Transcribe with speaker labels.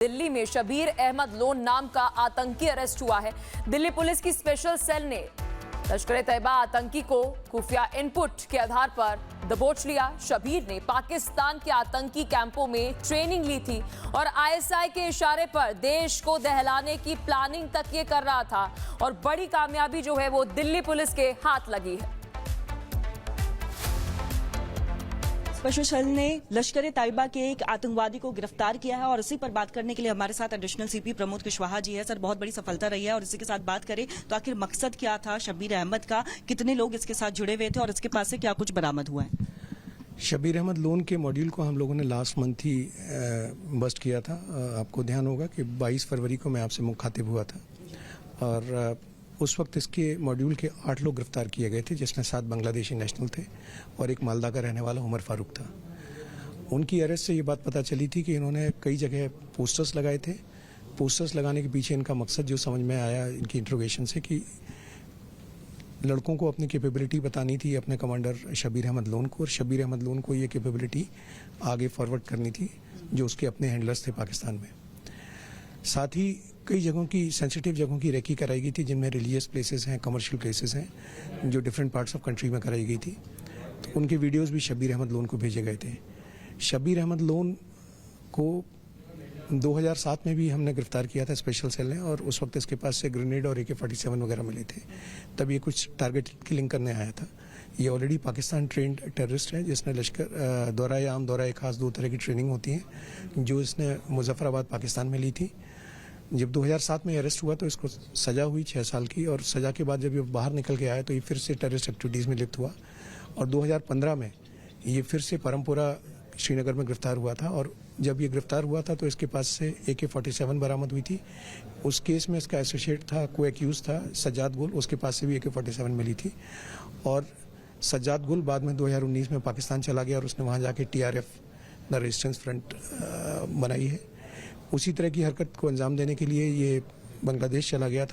Speaker 1: दिल्ली में शबीर अहमद लोन नाम का आतंकी अरेस्ट हुआ है। दिल्ली पुलिस की स्पेशल सेल ने लश्कर-ए-तैयबा आतंकी को खुफिया इनपुट के आधार पर दबोच लिया। शबीर ने पाकिस्तान के आतंकी कैंपों में ट्रेनिंग ली थी और आईएसआई के इशारे पर देश को दहलाने की प्लानिंग तक ये कर रहा था और बड़ी कामयाबी जो है वो दिल्ली पुलिस के हाथ लगी है।
Speaker 2: स्पेशल सेल ने लश्कर-ए-तैयबा के एक आतंकवादी को गिरफ्तार किया है और इसी पर बात करने के लिए हमारे साथ एडिशनल सीपी प्रमोद कुशवाहा जी है। सर, बहुत बड़ी सफलता रही है और इसी के साथ बात करें तो आखिर मकसद क्या था शबीर अहमद का, कितने लोग इसके साथ जुड़े हुए थे और इसके पास से क्या कुछ बरामद हुआ है?
Speaker 3: शबीर अहमद लोन के मॉड्यूल को हम लोगों ने लास्ट मंथ ही बस्ट किया था। आपको ध्यान होगा कि 22 फरवरी को मैं आपसे मुखातिब हुआ था और उस वक्त इसके मॉड्यूल के 8 लोग गिरफ्तार किए गए थे, जिसमें 7 बांग्लादेशी नेशनल थे और एक मालदा का रहने वाला उमर फारूक था। उनकी अरेस्ट से ये बात पता चली थी कि इन्होंने कई जगह पोस्टर्स लगाए थे। पोस्टर्स लगाने के पीछे इनका मकसद जो समझ में आया इनकी इंट्रोगेशन से कि लड़कों को अपनी कैपेबिलिटी बतानी थी अपने कमांडर शबीर अहमद लोन को, और शबीर अहमद लोन को ये कैपेबिलिटी आगे फॉरवर्ड करनी थी जो उसके अपने हैंडलर्स थे पाकिस्तान में। साथ ही कई जगहों की सेंसिटिव जगहों की रेकी कराई गई थी, जिनमें रिलीजियस प्लेसेस हैं, कमर्शियल प्लेसेस हैं, जो डिफरेंट पार्ट्स ऑफ कंट्री में कराई गई थी। तो उनके वीडियोस भी शबीर अहमद लोन को भेजे गए थे। शबीर अहमद लोन को 2007 में भी हमने गिरफ्तार किया था स्पेशल सेल ने, और उस वक्त इसके पास से ग्रेनेड और AK-47 वगैरह मिले थे। तब ये कुछ टारगेट किलिंग करने आया था। ये ऑलरेडी पाकिस्तान ट्रेंड टेररिस्ट है, जिसने लश्कर दौराए आम दौराए खास 2 तरह की ट्रेनिंग होती है जो इसने मुजफ्फराबाद पाकिस्तान में ली थी। जब 2007 में अरेस्ट हुआ तो इसको सजा हुई 6 साल की, और सजा के बाद जब ये बाहर निकल के आया तो ये फिर से टेररिस्ट एक्टिविटीज़ में लिप्त हुआ और 2015 में ये फिर से परमपुरा श्रीनगर में गिरफ्तार हुआ था। और जब ये गिरफ्तार हुआ था तो इसके पास से AK-47 बरामद हुई थी। उस केस में इसका एसोसिएट था, को एक्यूज था सज्जाद गुल, उसके पास से भी AK-47 मिली थी। और सज्जाद गुल बाद में 2019 में पाकिस्तान चला गया और उसने वहाँ जाके TRF द रेजिस्टेंस फ्रंट बनाई है। उसी तरह की हरकत को अंजाम देने के लिए ये बांग्लादेश चला गया था।